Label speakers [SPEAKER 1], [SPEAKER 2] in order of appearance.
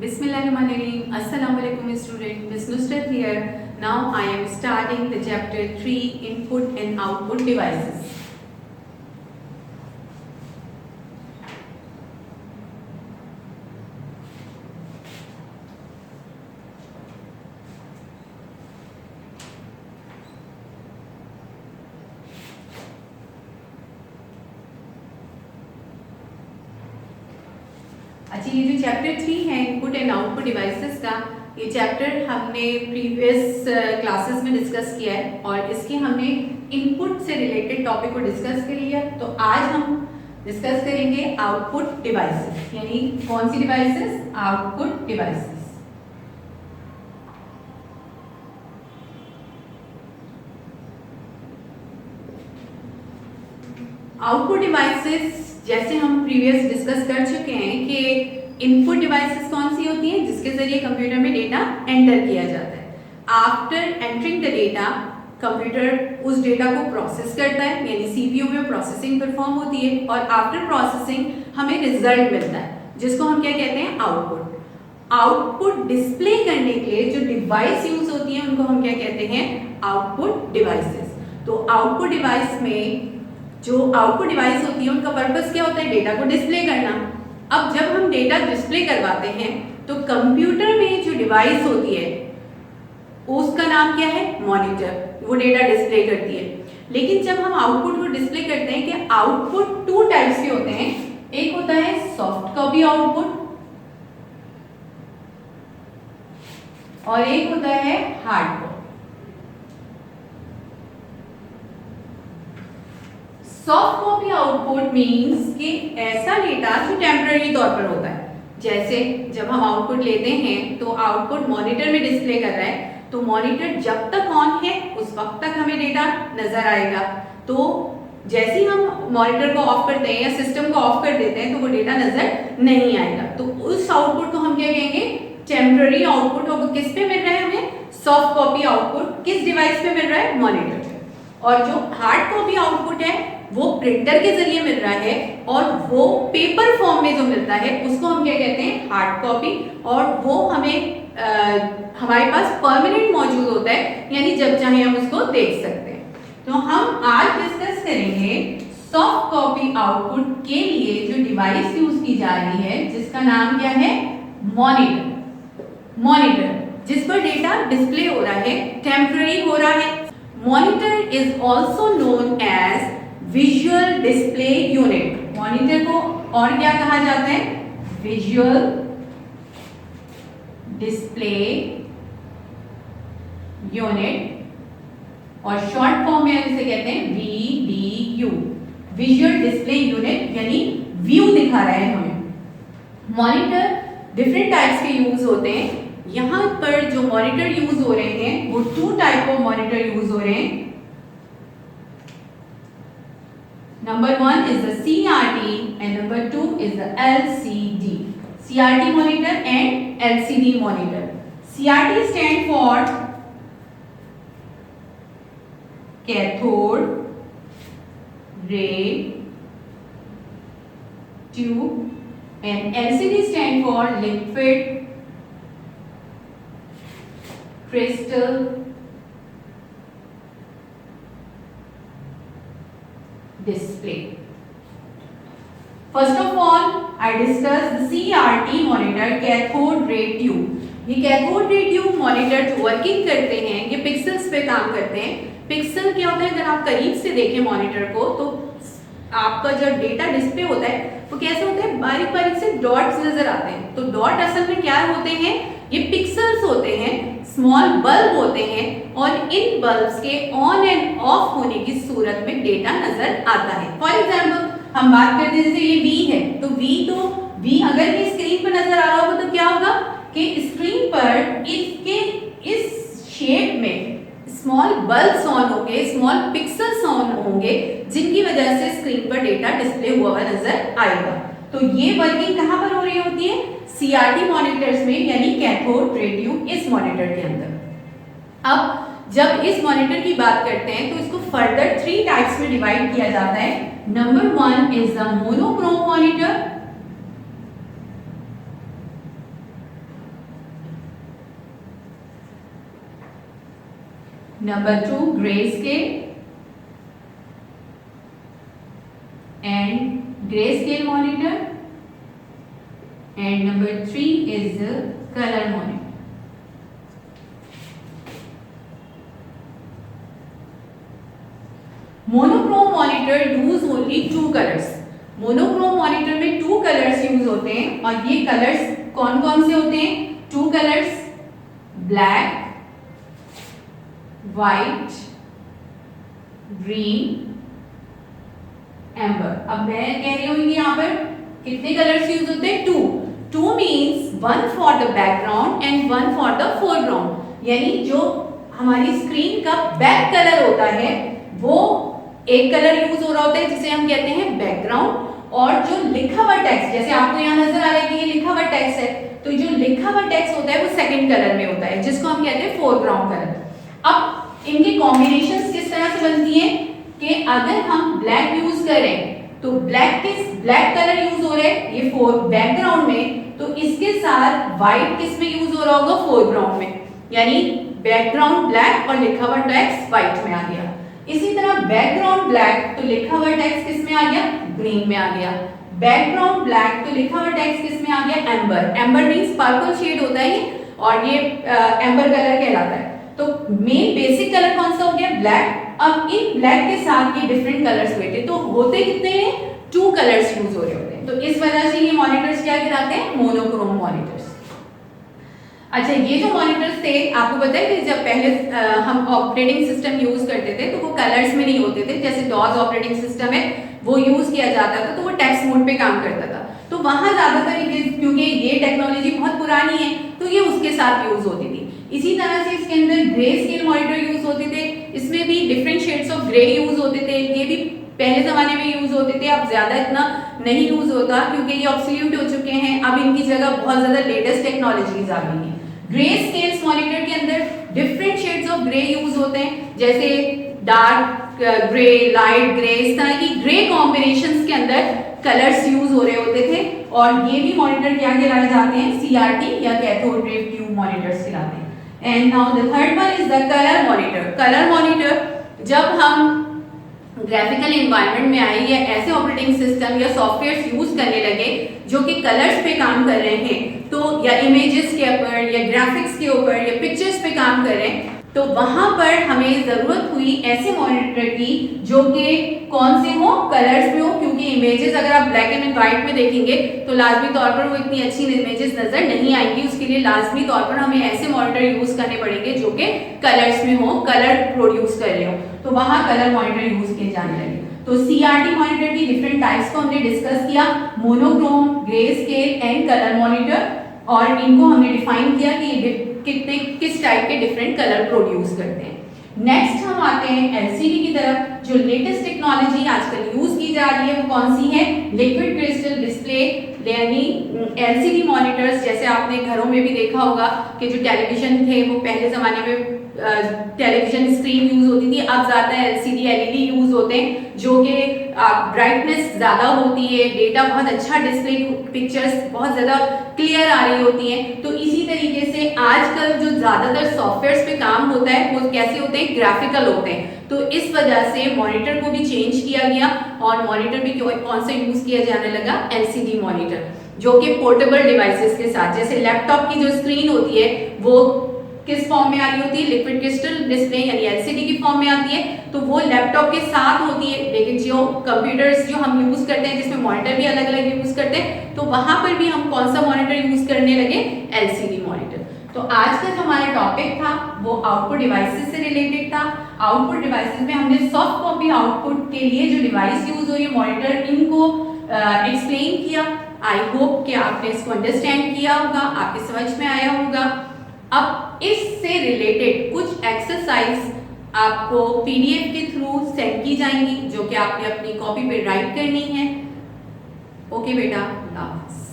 [SPEAKER 1] Bismillahirrahmanirrahim. Assalamu alaikum student. Miss Nusrat here. Now I am starting the chapter 3 input and output devices. अच्छा, ये जो chapter 3 है input and output devices का, ये chapter हमने previous classes में discuss किया है और इसके हमने इनपुट से रिलेटेड टॉपिक को डिस्कस कर लिया। तो आज हम डिस्कस करेंगे आउटपुट डिवाइसेस, यानी कौन सी devices? Output devices. Output devices जैसे हम प्रीवियस डिस्कस कर चुके हैं कि इनपुट डिवाइसेस कौन सी होती हैं? जिसके जरिए कंप्यूटर में डेटा एंटर किया जाता है। After entering the data, computer उस डेटा को प्रोसेस करता है, यानी सीपीयू में प्रोसेसिंग परफॉर्म होती है और आफ्टर प्रोसेसिंग हमें रिजल्ट मिलता है, जिसको हम क्या कहते हैं? आउटपुट। आउटपुट डिस्प्ले करने के लिए जो डिवाइस यूज होती है उनको हम क्या कहते हैं? Output devices. तो आउटपुट डिवाइस में जो आउटपुट डिवाइस होती है उनका पर्पस क्या होता है? डेटा को डिस्प्ले करना। अब जब हम डेटा डिस्प्ले करवाते हैं तो कंप्यूटर में जो डिवाइस होती है उसका नाम क्या है? मॉनिटर। वो डेटा डिस्प्ले करती है। लेकिन जब हम आउटपुट को डिस्प्ले करते हैं कि आउटपुट टू टाइप्स के होते हैं। एक होता है सॉफ्ट कॉपी आउटपुट और एक होता है hard copy. Soft copy output means कि ऐसा डेटा जो टेम्पररी तौर पर होता है। जैसे जब हम आउटपुट लेते हैं तो आउटपुट मॉनिटर में डिस्प्ले कर रहा है, तो मॉनिटर जब तक ऑन है उस वक्त तक हमें डेटा नजर आएगा। तो जैसे ही हम मॉनिटर को ऑफ करते हैं या सिस्टम को ऑफ कर देते हैं तो वो डेटा नजर नहीं आएगा। तो उस आउटपुट को हम क्या कहेंगे? Temporary output. और किस पे मिल रहा है हमें? सॉफ्ट कॉपी आउटपुट किस डिवाइस पे मिल रहा है? मॉनिटर पे। और जो हार्ड कॉपी आउटपुट है वो प्रिंटर के जरिए मिल रहा है और वो पेपर फॉर्म में जो मिलता है उसको हम क्या कहते हैं? Hard copy. और वो हमें हमारे पास परमानेंट मौजूद होता है, यानी जब चाहे हम उसको देख सकते हैं। तो हम आज डिस्कस करेंगे सॉफ्ट कॉपी आउटपुट के लिए जो डिवाइस यूज की जा रही है, जिसका नाम क्या है? मॉनिटर। मॉनिटर जिस पर डेटा डिस्प्ले हो रहा है, टेम्पररी हो रहा है। Monitor is also known as visual display unit. Monitor को और क्या कहा जाता है? विजुअल डिस्प्ले यूनिट और शॉर्ट फॉर्म में इसे कहते हैं VDU, विजुअल डिस्प्ले यूनिट, यानी व्यू दिखा रहा है हमें। मॉनिटर डिफरेंट टाइप्स के यूज होते हैं। यहां पर जो मॉनिटर यूज हो रहे हैं वो two type of monitor use हो रहे हैं। Number 1 is the CRT and number 2 is the LCD. CRT monitor and LCD monitor. CRT stand for cathode ray tube and LCD stand for liquid crystal display. First of all, I discuss the CRT monitor, cathode ray tube. ये cathode ray tube monitor जो working करते हैं ये pixels पे काम करते हैं। Pixel क्या होता है? अगर आप करीब से देखें मॉनिटर को तो आपका जो डेटा डिस्प्ले होता है वो कैसे होता है? बारीक बारीक से डॉट्स नजर आते हैं। तो डॉट असल में क्या होते हैं? ये पिक्सेल्स होते हैं, स्मॉल बल्ब होते हैं और इन बल्ब्स के ऑन एंड ऑफ होने की सूरत में डेटा नजर आता है। फॉर एग्जाम्पल हम बात करते हैं जैसे ये V है, तो V अगर ये स्क्रीन पर नजर आ रहा होगा तो क्या होगा कि स्क्रीन पर इसके इस शेप में स्मॉल बल्ब्स ऑन होंगे, स्मॉल पिक्सेल्स ऑन होंगे, जिनकी वजह से स्क्रीन पर डेटा डिस्प्ले हुआ नजर आएगा। तो ये वर्किंग कहां पर हो रही होती है? CRT मॉनिटर्स में, यानी कैथोड रे ट्यूब इस मॉनिटर के अंदर। अब जब इस मॉनिटर की बात करते हैं तो इसको फर्दर 3 टाइप्स में डिवाइड किया जाता है। Number 1 is the monochrome monitor, Number 2, grayscale and grayscale monitor, and number 3 is the color monitor. Monochrome monitor use only 2 colors. Monochrome monitor में 2 colors यूज होते हैं, और ये colors कौन कौन से होते हैं? 2 colors, black, white, green, amber. अब मैं कह रही हूँ यहाँ पर कितने colors यूज होते हैं? 2. 2 means 1 for the background and 1 for the foreground. यानी जो हमारी स्क्रीन का बैक कलर होता है वो एक कलर यूज हो रहा होता है जिसे हम कहते हैं बैकग्राउंड, और जो लिखा हुआ टेक्स्ट, जैसे आपको यहाँ नजर आ रहा है कि ये लिखा हुआ टेक्स्ट है, तो जो लिखा हुआ टेक्स्ट होता है वो सेकंड कलर में होता है जिसको हम कहते हैं फोरग्राउंड कलर। अब इनकी कॉम्बिनेशंस किस तरह से बनती हैं कि अगर हम ब्लैक यूज करें तो ब्लैक कलर यूज हो रहा है ये बैकग्राउंड में, तो इसके साथ व्हाइट किस में यूज हो रहा होगा? फोरग्राउंड में, यानी बैकग्राउंड ब्लैक और लिखा हुआ टेक्स्ट व्हाइट में आ गया। इसी तरह बैकग्राउंड ब्लैक तो लिखा हुआ टेक्स्ट किस में आ गया? ग्रीन में आ गया। बैकग्राउंड ब्लैक तो लिखा हुआ टेक्स्ट किस में आ गया? Amber. Amber means purple shade होता है ये, और ये एम्बर कलर कहलाता है। तो मेन बेसिक कलर कौन सा हो गया? ब्लैक। अब इन ब्लैक के साथ ये डिफरेंट कलर्स हुए थे, तो होते कितने हैं? 2 कलर्स यूज हो रहे होते हैं। तो इस वजह से ये मॉनिटर्स क्या कहलाते हैं? Monochrome monitors. अच्छा, ये जो मॉनिटर्स थे आपको पता है कि जब पहले हम ऑपरेटिंग सिस्टम यूज करते थे तो वो कलर्स में नहीं होते थे। जैसे डॉस ऑपरेटिंग सिस्टम है वो यूज किया जाता था तो वो टेक्स्ट मोड पे काम करता था, तो वहां ज्यादातर क्योंकि ये टेक्नोलॉजी बहुत पुरानी है तो ये उसके साथ यूज होती थी। इसी तरह से इसके अंदर ग्रे स्केल मॉनिटर यूज होते थे, इसमें भी different shades of grey use होते थे। ये भी पहले जमाने में यूज होते थे, अब ज्यादा इतना नहीं यूज होता क्योंकि ये ऑब्सोल्यूट हो चुके हैं। अब इनकी जगह बहुत ज्यादा लेटेस्ट टेक्नोलॉजीज आ गई हैं। ग्रे स्केल्स मॉनिटर के अंदर different shades of grey use होते हैं, जैसे डार्क ग्रे, लाइट ग्रे, इस तरह की ग्रे कॉम्बिनेशंस के अंदर कलर्स यूज हो रहे होते थे। और ये भी मॉनिटर क्या कहलाए जाते हैं? CRT या कैथोड रे ट्यूब मॉनिटर्स कहलाते हैं। And now the third one is the colour monitor. Colour monitor जब हम ग्राफिकल एनवायरनमेंट में आए या ऐसे ऑपरेटिंग सिस्टम या सॉफ्टवेयर यूज करने लगे जो कि कलर्स पे काम कर रहे हैं, तो या इमेजेस के ऊपर या ग्राफिक्स के ऊपर या पिक्चर्स पे काम कर रहे हैं, तो वहां पर हमें जरूरत हुई ऐसे मॉनिटर की जो कि कौन से हो? कलर्स में हो, क्योंकि इमेजेस अगर आप ब्लैक एंड व्हाइट में देखेंगे तो लाजमी तौर पर वो इतनी अच्छी इमेजेस नजर नहीं आएंगी। उसके लिए लाजमी तौर पर हमें ऐसे मॉनिटर यूज करने पड़ेंगे जो कि कलर्स में हो, कलर प्रोड्यूस कर रहे हो, तो वहां कलर मॉनिटर यूज किए जाने लगे। तो CRT मॉनिटर की डिफरेंट टाइप्स को हमने डिस्कस किया, monochrome, grey scale and colour monitor, और इनको हमने डिफाइन किया कि कितने किस टाइप के डिफरेंट कलर प्रोड्यूस करते हैं। नेक्स्ट हम आते हैं LCD की तरफ। जो लेटेस्ट टेक्नोलॉजी आजकल यूज की जा रही है वो कौन सी है? लिक्विड क्रिस्टल डिस्प्ले, यानी LCD मॉनिटर्स। जैसे आपने घरों में भी देखा होगा कि जो टेलीविजन थे वो पहले जमाने में टेलीविजन स्क्रीन यूज होती थी, अब ज्यादा LCD LED यूज होते हैं जो कि ब्राइटनेस ज्यादा होती है, डेटा बहुत अच्छा डिस्प्ले, पिक्चर्स बहुत ज्यादा क्लियर आ रही होती हैं। तो इसी तरीके से आजकल जो ज्यादातर सॉफ्टवेयर्स पे काम होता है वो कैसे होते हैं? ग्राफिकल होते हैं। तो इस वजह से मॉनिटर को भी चेंज किया गया और मॉनिटर भी कौन सा यूज किया जाने लगा? LCD मॉनिटर, जो कि पोर्टेबल डिवाइसेस के साथ, जैसे लैपटॉप की जो स्क्रीन होती है वो किस फॉर्म में आ रही होती है? लिक्विड क्रिस्टल डिस्प्ले यानी LCD की फॉर्म में आती है, तो वो लैपटॉप के साथ होती है। लेकिन जो कंप्यूटर्स जो हम यूज करते हैं जिसमें मॉनिटर भी अलग अलग यूज करते हैं, तो वहां पर भी हम कौन सा मॉनिटर यूज करने लगे? LCD monitor. तो आज का जो हमारा टॉपिक था वो आउटपुट डिवाइसेस से रिलेटेड था। आउटपुट डिवाइसेस में हमने सॉफ्ट कॉपी आउटपुट के लिए जो डिवाइस यूज हो रही है मॉनिटर, इनको एक्सप्लेन किया। आई होप कि आपने इसको अंडरस्टैंड किया होगा, आपके समझ में आया होगा। अब इससे रिलेटेड कुछ एक्सरसाइज आपको PDF के थ्रू सेंड की जाएंगी जो कि आपने अपनी कॉपी पे राइट करनी है। ओके बेटा, अल्लाह हाफ़िज़।